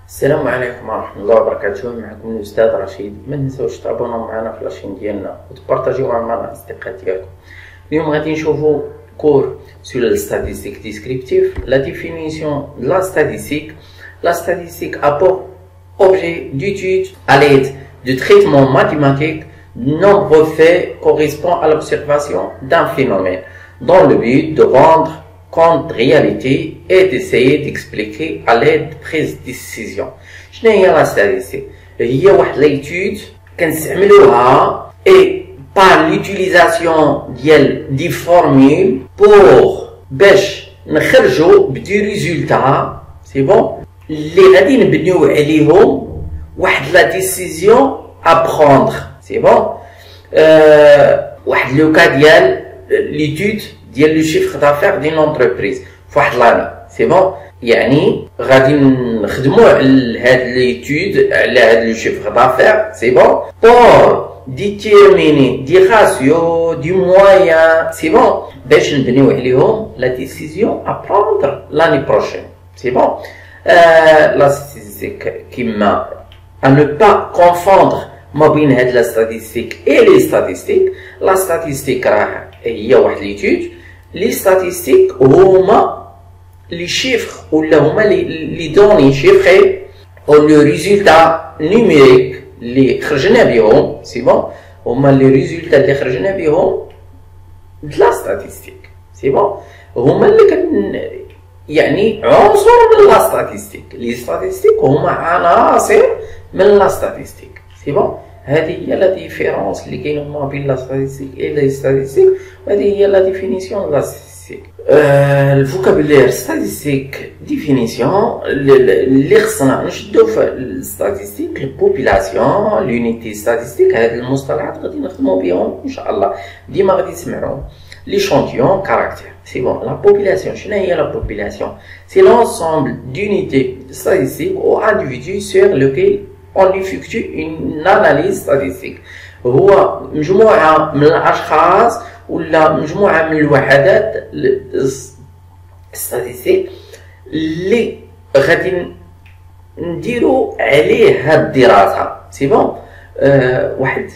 السلام عليكم ورحمة الله وبركاته. معكم الأستاذ رشيد. ما تنساوش تابوناو معنا في لاشين ديالنا وتبارطاجيو معنا الأصدقاء ديالكم. اليوم غادي نشوفو كور sur la statistique descriptive, la définition de la statistique. La statistique a pour objet d'étude à l'aide de traitements mathématiques de nombreux faits correspond à l'observation d'un phénomène dans le but de rendre compte de réalité et d'essayer d'expliquer à l'aide de prise de décision. شنو هي لا statistique؟ هي واحد l'étude كنستعملوها et par l'utilisation ديال دي فورمول pour باش نخرجوا بدي ريزولتا سي بون اللي غادي نبنيو عليهم واحد لا ديسيزيون ا بروندر سي بون. واحد لو كا ديال ليتود ديال لو شيفر دافير دين اونتربريز فواحد لاني سي بون، يعني غادي نخدمو على هاد ليتود على هاد لو شيفر دافير سي بون بور ديتيرميني دي راسيو دي مويان سي بون باش نبنيو عليهم لا ديسيزيون ا بروندر لاني بروشين سي بون. لا ستاتيستيك كيما ا نو با كونفوندر ما بين هاد لا ستاتيستيك اي لي ستاتيستيك. لا ستاتيستيك راه هي واحد ليتود، لي ستاتيستيك هما لي شيفر ولا هما لي دوني شيفري او لو ريزولتا نيميريك اللي خرجنا بهم سي بون، هما لي ريزولتا اللي خرجنا بهم د لا ستاتيستيك سي بون، هما اللي يعني عنصر من لا ستاتيستيك. لي ستاتيستيك هما عناصر من لا ستاتيستيك سي بون. هذه هي لا ديفيرونس اللي كاينه ما بين لا ستاتيستيك اي لي ستاتيستيك، وهذه هي لا ديفينيسيون دو لا ستاتيستيك. الفوكابولير ستاتيستيك ديفينيسيون اللي خصنا نشدو في الستاتيستيك البوبولاسيون لونيتي ستاتيستيك. هاد المصطلحات غادي نخدمو بهم ان شاء الله، ديما غادي تسمعوهم. ليشانتيون كاركتير سي بون. لا بوبولاسيون شنو هي لا بوبولاسيون؟ سي لونسومبل دونيتي ستاتيستيك او انديفيدو سور لوكيل on effectue une analyse statistique. هو مجموعة من الأشخاص ولا مجموعة من الوحدات statistique اللي غادي نديرو عليه هاد الدراسة سي بون. واحد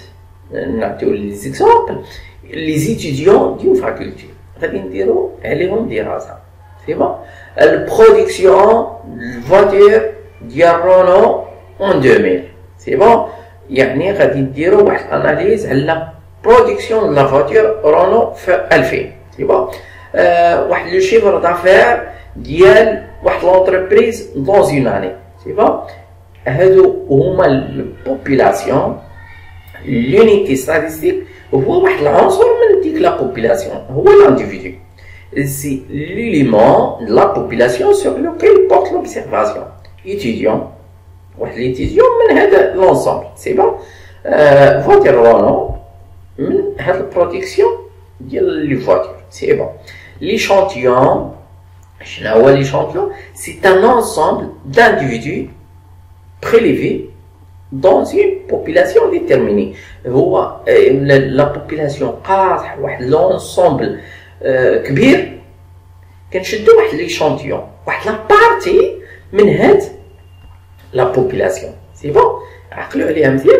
نعطيو لي زيكزامبل، لي زيتيديون ديال فاكولتي غادي نديرو عليهم دراسة سي بون. البرودكسيون الفواتور ديال رونو en 2000 سي بون، يعني غادي نديرو واحد اناليز على برودكسيون لا فواتور رونو في 2000 سي بون. واحد لو شيفر دافير ديال واحد لونتربريز دون اون اني سي بون. هادو هما البوبولاسيون. لونيتي ستاتيستيك هو واحد العنصر من ديك لا بوبولاسيون، هو لانديفيدو سي ليليمون دو لا بوبولاسيون سور لوكيل بورت لوبسيرفاسيون étudiant واحد ليتيزيون من هذا لونسومبل سي بون. فواتور رونو من هاد البروتيكسيون ديال لي فواتور سي بون. ليشانتيون شنو هو ليشانتيون؟ سي ان انسومبل d'individus prélevés dans une population déterminée. هو لا بوبولاسيون قاطع واحد لونسومبل كبير، كنشدو واحد ليشانتيون واحد لا بارتي من هاد لا بوبولاسيون سي بون. عقلوا عليها مزيان،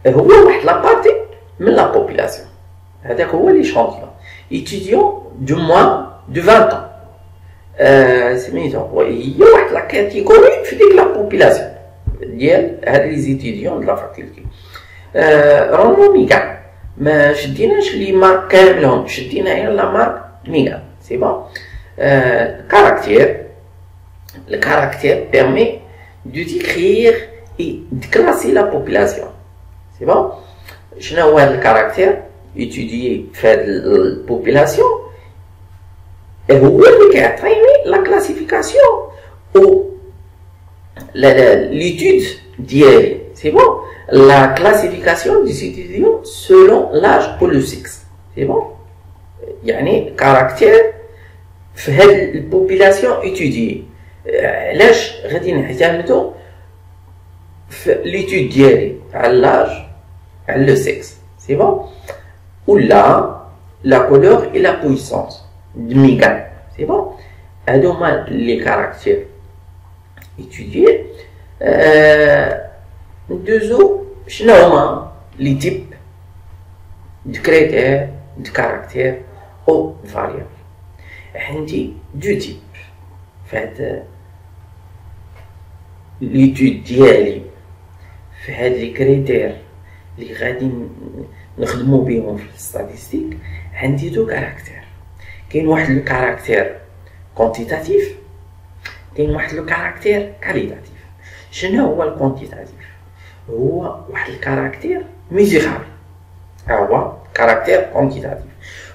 هو واحد لا بارتي من لا بوبولاسيون، هذاك هو ليشانتيون étudiant de moins de 20 ans سميتو. هي واحد لا كاتيجوري في ديك لا بوبولاسيون ديال هاد لي زيتيديون د لا فاكولتي. رونو ميغان ما شديناش لي مارك كاملهم، شدينا غير لا مارك ميغان سي بون. كاركتير le caractère permet de décrire et de classer la population. C'est bon? شنو هو هذا الكاركتير؟ étudié في هاد البوبولاسيون هو اللي كيعطيني لا كلاسيفيكاسيون او ليتود ديالي سي بون. لا كلاسيفيكاسيون دي سيتيزيون سولون لاج او لو سيكس سي بون. يعني كاركتير في هاد البوبولاسيون étudié. علاش غادي نعتمدو في ليتود ديالي على لاج على لو سيكس سي بون، ولا لا كولور اي لا بويسونس د ميغان سي بون. هادو هما لي كاركتير étudiés ندوزو شنو هما لي تيب دو كريتير دو كاركتير او فاريابل. عندي دو تيب فهاد ليتود ديالي، في هاد لي كريتير اللي غادي نخدمو بيهم في الستاتيستيك. عندي دو كاركتير، كاين واحد لو كاركتير كونتيتاتيف، كاين واحد لو كاركتير كاليتاتيف. شنو هو الكونتيتاتيف؟ هو واحد الكاركتير ميزيرابل، هو كاركتير كونتيتاتيف،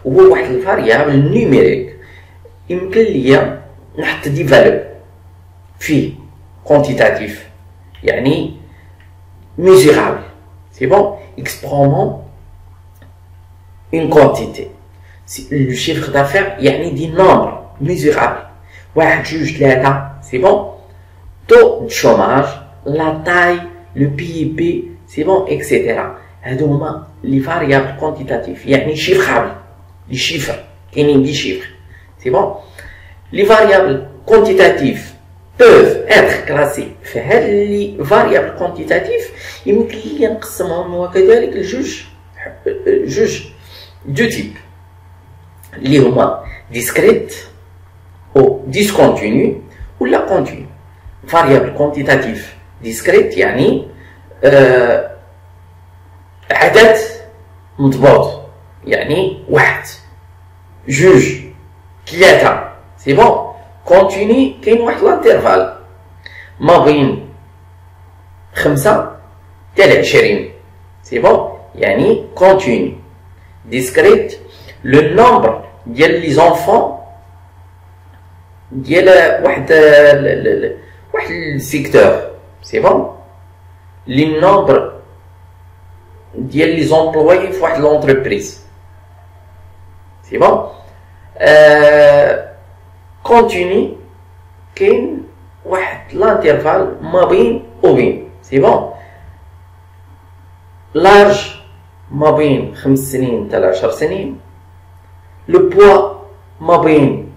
هو واحد الفاريابل نيميريك يمكن ليا نحط دي فالور فيه. كونتيتاتيف يعني mesurable, c'est bon, exprime une quantité. Le chiffre d'affaires, il y a des nombres mesurables. Ouais, juge l'État, c'est bon. Taux de chômage, la taille, le PIB, c'est bon, etc. هذوما les variables quantitatives, يعني chiffrables, les chiffres, كاينين des chiffres, c'est bon. Les variables quantitatives peuvent être classés في هاد لي variables quantitatifs يمكن لي نقسمهم وكذلك لجوج دو تيب اللي هما discrète او discontinu ولا continu. variable quantitatif discrète يعني عدد مضبوط، يعني واحد جوج ثلاثة، سي بون. كونتيني كاين واحد لانترفال ما بين 5 حتى 20، سي بون، يعني كونتيني. ديسكريت لو نومبر ديال لي زونفون ديال واحد السيكتور، سي بون، لي نومبر ديال لي زومبلوي في واحد لونتربريز، سي بون. كونتيني كاين واحد لانترفال ما بين وبين، سي بون. لارج ما بين 5 سنين حتى 10 سنين. لو بوا ما بين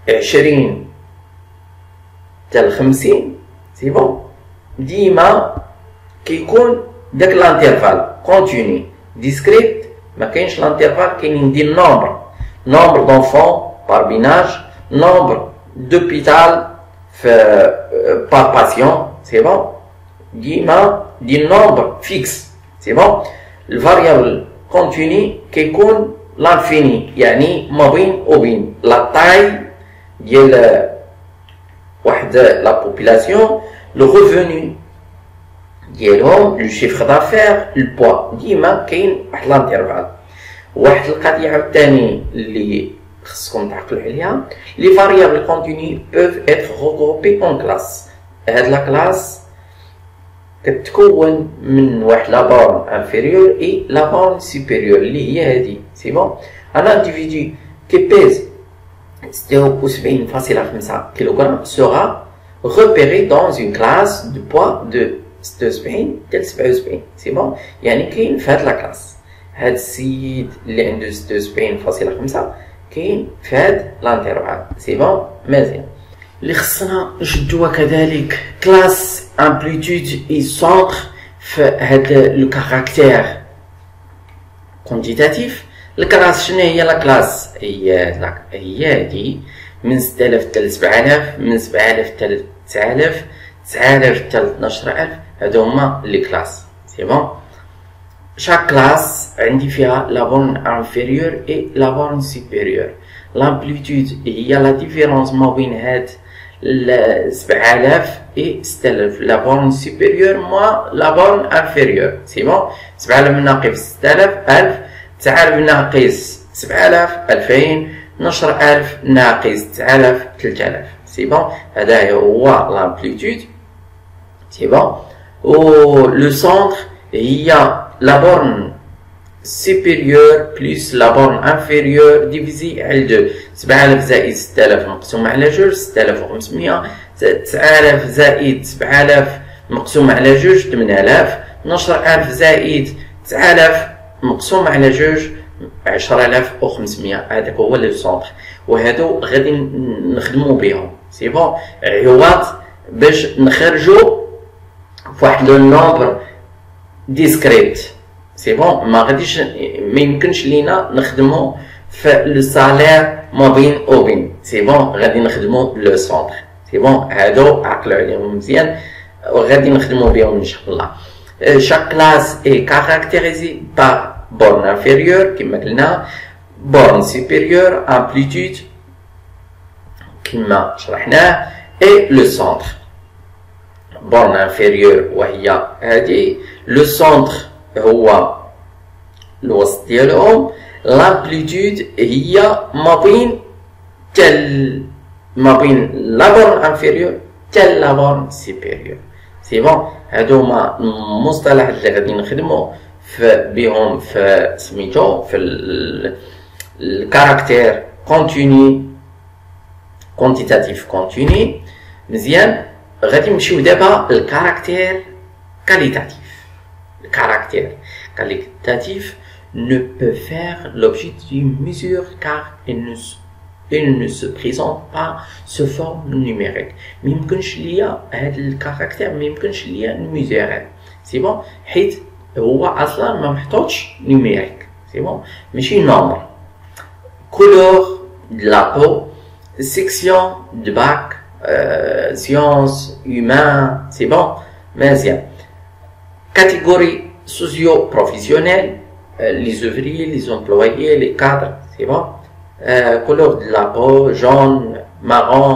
20 حتى 50، سي بون. ديما كيكون داك لانترفال كونتيني. ديسكريت ما كاينش لانترفال، كاينين دي nombre d'enfants par binage, nombre d'hôpital par patient, c'est bon. Du nombre fixe, c'est bon. Le variable continu qui compte l'infini, يعني ما بين وبين. La taille ديال واحد la population, le revenu ديالهم, le chiffre d'affaires, le poids. ديما كاين واحد الانترفال. واحد القضية عاوتاني اللي خصكم تعقلوا عليها، لي فاريابل كونتيني بوف اتر regroupés en classe. هاد لا كلاس كتكون من واحد لا بورن انفيريور اي لا بورن سوبيريور اللي هي هادي، سي بون. ان انديفيدو كي بيز 76.5 كيلوغرام sera repéré dans une classe de poids de 76 حتى 77، سي بون. يعني كاين في هاد لا كلاس هاد السيد اللي عنده 76.5 كاين في هاد لانترفال، سي بون، مزيان. اللي خصنا نشدوها كذلك كلاس امبليتود اي سونتر في هاد لو كاركتير كونتيتاتيف. الكلاس شنو هي؟ لا كلاس هي هادي من 6000 حتى 7000، من 7000 حتى 9000، 9000 حتى 12000. هادو هما لي كلاس، سي بون. chaque classe عندي فيها la borne inférieure et la borne supérieure. l'amplitude هي la différence ما بين هاد 7000 et 6000. la borne supérieure moins la borne inférieure، سي بون. 7000 ناقص 6000 1000، 9000 ناقص 7000 2000، 12000 ناقص 9000 3000، سي بون. هذا هو l'amplitude، سي بون. و لو سونتر هي la borne supérieure plus la borne inférieure divisé على 2. 7000 زائد 6000 مقسوم على 2 6500، 9000 زائد 7000 مقسوم على 2 8000، 12000 زائد 9000 مقسوم على 2 10500. هذاك هو لو سونتر، وهادو غادي نخدمو بهم، سي بون. عوض باش نخرجوا فواحد لو نومبر ديسكريت. سي بون، ما يمكنش لينا نخدموا في لو سالير ما بين او بين. سي بون، غادي نخدموا لو سونتر. سي بون، هادو عقلوا عليهم مزيان وغادي نخدموا بهم ان شاء الله. chaque classe est caractérisée par borne inférieure كما قلنا، borne supérieure, amplitude كما شرحناه، et le centre. borne inférieure وهي هذه، le centre هو الوسط ديالهم، l'amplitude هي ما بين la borne inférieure حتى la borne supérieure. سي بون، هادو هما المصطلح اللي غادي نخدمو بهم في سميتو في الكاركتير كونتيني كونتيتاتيف كونتيني. مزيان، غادي نمشيو دابا الكاركتير كاليتاتيف. الكاركتير qualitatif ne peut faire l'objet d'une mesure car il ne se présente pas sous forme numérique. ما يمكنش ليا هاد الكاركتير ما يمكنش ليا نميزيره. سي بون، حيت هو اصلا ما محطوطش نيميريك. سي بون، ماشي نومبر. couleur de la peau, section de bac, sciences, humain. C'est bon, مزيان. catégorie socio-professionnelle, les ouvriers, les employés, les cadres. C'est bon. couleur de la peau, jaune, marron,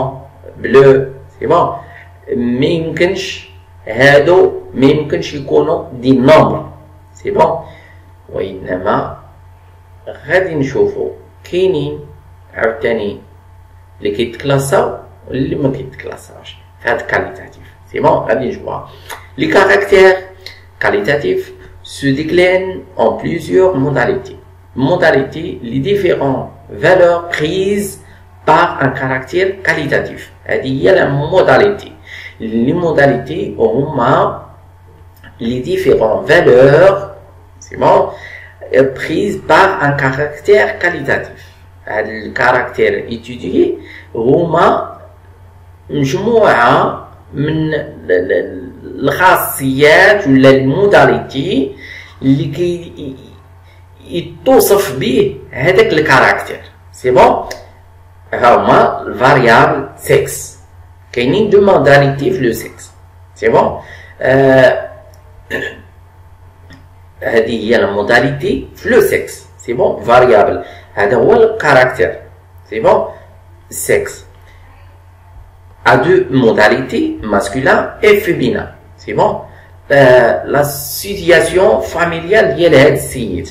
bleu. C'est bon. ما يمكنش يكونوا دي نومبر. سي بون، وانما غادي نشوفوا كاينين عاوتاني اللي كيتكلاساو واللي ما كيتكلاساوش في هاد كاليتاتيف. سي بون، غادي نشوفوها. لي كاركتير كاليتاتيف se déclinent en plusieurs modalités. Les différentes valeurs prises par un caractère qualitatif. هذه هي la modalité. Les modalités هما les différentes valeurs, c'est bon, prises par un caractère qualitatif. Le caractère étudié هما مجموعة من الخاصيات ولا الموداليتي اللي يتوصف به هذاك الكاركتير. سي بون، هما الفاريابل سكس. كاينين دو موداليتي في لو سكس. سي بون، هذه هي الموداليتي في لو سكس. سي بون، فاريابل هذا هو الكاركتير. سي بون، سكس a deux modalités, masculin et féminin. C'est bon. La situation familiale ديال هاد السيد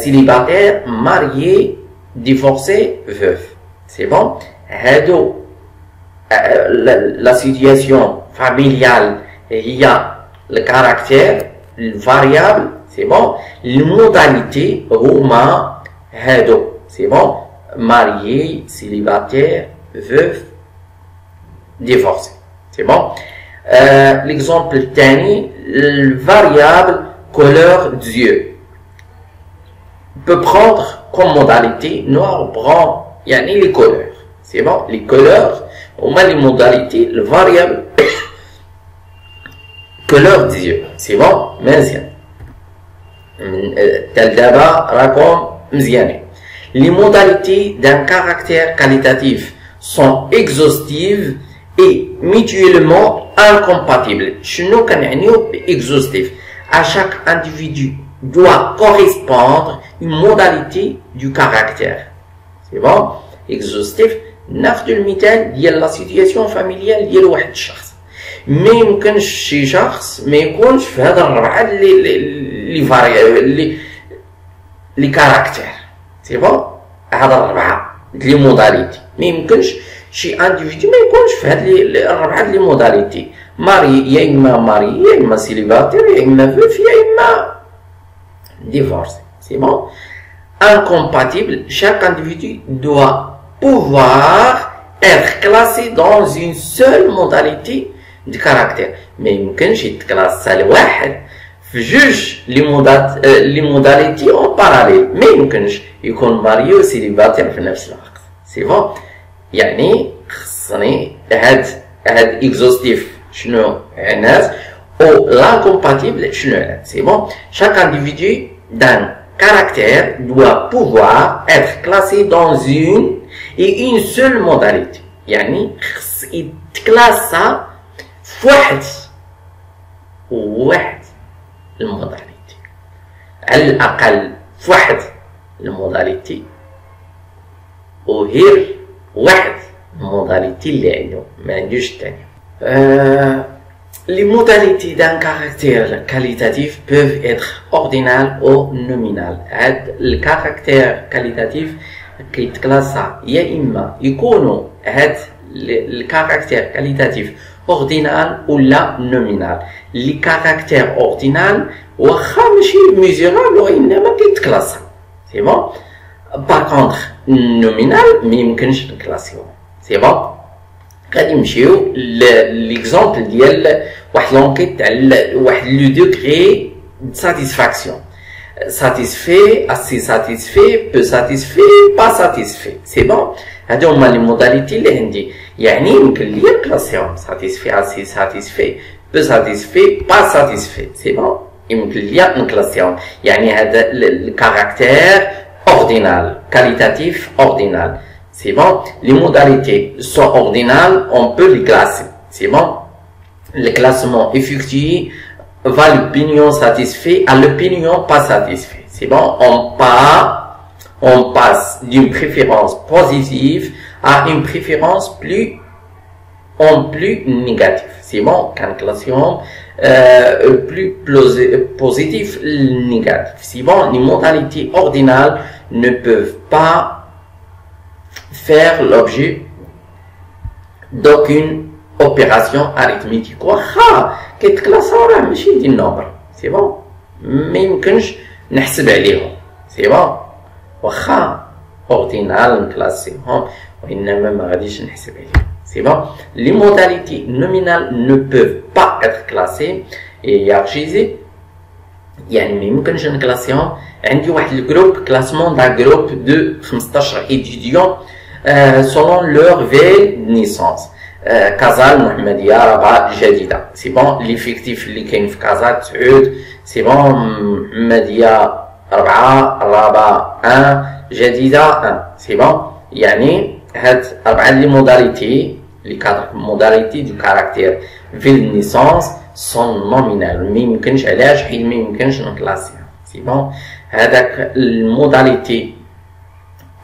célibataire, marié, divorcé, veuf. C'est bon. هادو la situation familiale il y a le caractère, le variable. C'est bon. Les modalités هما هادو. C'est bon. Marié, célibataire, veuf, divorcé. C'est bon. L'exemple الثاني, le variable couleur d'yeux peut prendre comme modalité noir, brun, يعني les couleurs. C'est bon. Les couleurs, on a les modalités, le variable couleur d'yeux. C'est bon. مزيان. tel d'abord راكم مزيانين. Les modalités d'un caractère qualitatif sont exhaustives et mutuellement incompatibles. شنو كنعنيو exhaustif? À chaque individu doit correspondre une modalité du caractère. C'est bon? exhaustif. ناخذ المثال ديال لا سيتياسيون فاميليال ديال واحد الشخص. ما يمكنش شي شخص ما يكونش في هاد الربعه اللي كاركتير. سي بون، هاد الربعه لي موداليتي ما يمكنش شي انديفيدو ما يكونش في هاد الربعه لي موداليتي. ماري يا اما ماري يا اما سيليباتير يا اما فوف يا اما ديفورسي. سي بون. incompatible, chaque individu doit pouvoir être classé dans une seule modalité de caractère. ما يمكنش يتكلاسا لواحد في جوج لي موداليتي اون باراليل. ما يمكنش يكون ماري و سيليباتير في نفس الوقت. سي بون، يعني خصني هاد هاد اكزوستيف شنو الناس او لا compatible شنو c'est bon chaque individu d'un caractère doit pouvoir être classé dans une et une seule modalité يعني خص يتكلاسا فواحد الموداليتي على الاقل فواحد الموداليتي وغير واحد الموداليتي اللي عنده ما عندوش الثاني. Les modalités d'un caractère qualitatif peuvent être ordinales ou nominales. Le caractère qualitatif كيتكلاسا يا إما يكونوا هاد le caractère qualitatif ordinal ولا nominal. Le caractère ordinal واخا ماشي mesurable وإنما كيتكلاسا. C'est bon. Par contre nominal ما يمكنش نكلاسيوه. C'est bon. غادي نمشيو ليكزامبل ديال واحد لونكيت تاع واحد لو دوغري د ساتيسفاكسيون ساتيسفي اسي ساتيسفي بو ساتيسفي با ساتيسفي سي بون هادو هما لي موداليتي اللي عندي يعني يمكن لي نكلاسيهم ساتيسفي اسي ساتيسفي بو ساتيسفي با ساتيسفي سي بون يمكن لي نكلاسيهم يعني هذا الكاركتير اوردينال كاليتاتيف اوردينال. C'est bon, les modalités sont ordinales, on peut les classer. C'est bon, le classement effectué va l'opinion satisfait à l'opinion pas satisfait. C'est bon, on passe d'une préférence positive à une préférence plus négative. C'est bon, qu'un classement plus positif, négatif. C'est bon, les modalités ordinales ne peuvent pas faire l'objet d'aucune opération arithmétique. واخا كيتكلاساو راه ماشي ديال النومبر سي بون ما يمكنش نحسب عليهم سي بون واخا اوردينال نكلاسيهم وانما ما غاديش نحسب عليهم سي بون. Les modalités nominales ne peuvent pas être classées et hiérarchisées يعني ما يمكنش نكلاسيهم. عندي واحد الجروب كلاسمون تاع جروب دو 15 étudiants selon leur ville de naissance. كازال محمدية رابعة جديدة سي بون ليفيكتيف اللي كاين في كازال 9 سي بون محمدية 4 رابعة 1 جديدة 1 سي بون يعني هاد 4 لي موداليتي لي كادر موداليتي دو كاركتير فيل دو نيسونس سون نومينال ما يمكنش علاش حيت ما يمكنش نكلاسيها سي بون. هذاك الموداليتي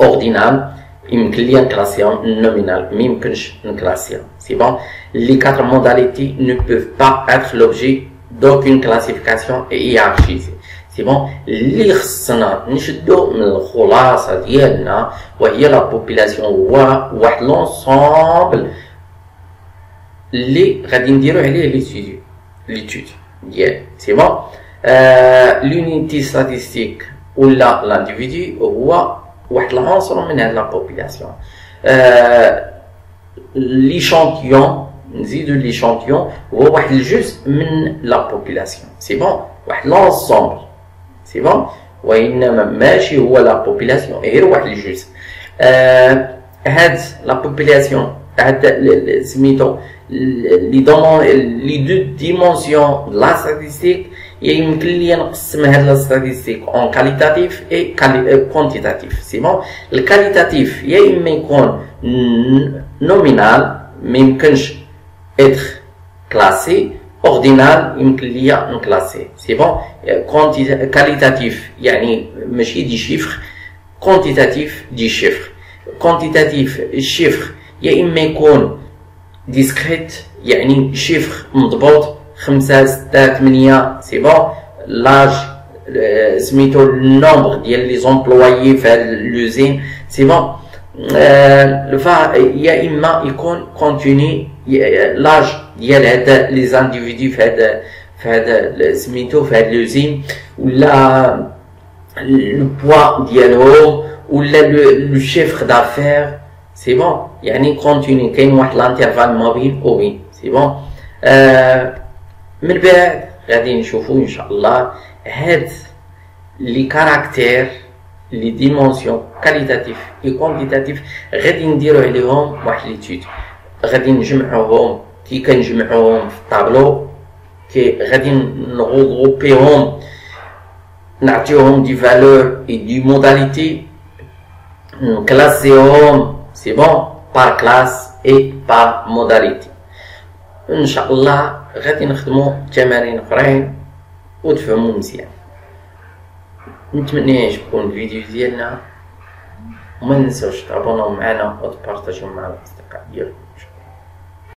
اوردينال يمكن لي نكلاسيهم نومينال ما يمكنش نكلاسيهم سي بون. Les 4 modalités ne peuvent pas être l'objet d'aucune classification et hiérarchisée سي بون. اللي خصنا نشدو من الخلاصه ديالنا وهي لا بوبولاسيون هو واحد لونسومبل اللي غادي نديرو عليه ليتود ديال سي بون. l'unité statistique ولا l'individu هو واحد العنصر من هاد لا بوبولاسيون. ليشانتيون نزيدو ليشانتيون هو واحد الجزء من لا بوبولاسيون سي بون واحد لونسومبل سي بون وانما ماشي هو لا بوبولاسيون غير واحد الجزء. هاد لا بوبولاسيون هاد سميتو لي دو ديمونسيون لا ستاتيستيك يمكن لي نقسم هاد لا ستاتيستيك اون كاليتاتيف اي كوانتيتاتيف سي بون. الكاليتاتيف يا اما يكون نومينال ما يمكنش اتر كلاسي اوردينال يمكن ليا نكلاسي سي بون. كاليتاتيف يعني ماشي دي شيفر كوانتيتاتيف دي شيفر. كوانتيتاتيف الشيفر يا اما يكون ديسكريت يعني شيفر مضبوط 5 6 8 سي بون. لاج سميتو النومبر ديال لي زومبلويي في هاد لوزين سي بون. يا اما يكون كونتيني لاج ديال هاد لي زانديفيدو في هاد سميتو في هاد لوزين ولا لو بوا ديالهم ولا لو شيفر دافير سي بون يعني كونتيني كاين واحد لانترفال ما بين وبين سي بون. من بعد غادي نشوفو ان شاء الله هاد لي كاركتير لي ديمونسيون كاليتاتيف اي كوانتيتاتيف غادي نديرو عليهم واحد ليتود غادي نجمعوهم كي كنجمعوهم في الطابلو كي غادي نغروبيهم نعطيوهم دي فالور اي دي موداليتي نكلاسيهم سي بون بار كلاس اي بار موداليتي. ان شاء الله غادي نخدمو تمارين اخرين وتفهموا مزيان. نتمنى يعجبكم الفيديو ديالنا وما ننساوش تابوناو معنا وتبارطاجيو مع الاصدقاء ديالكم.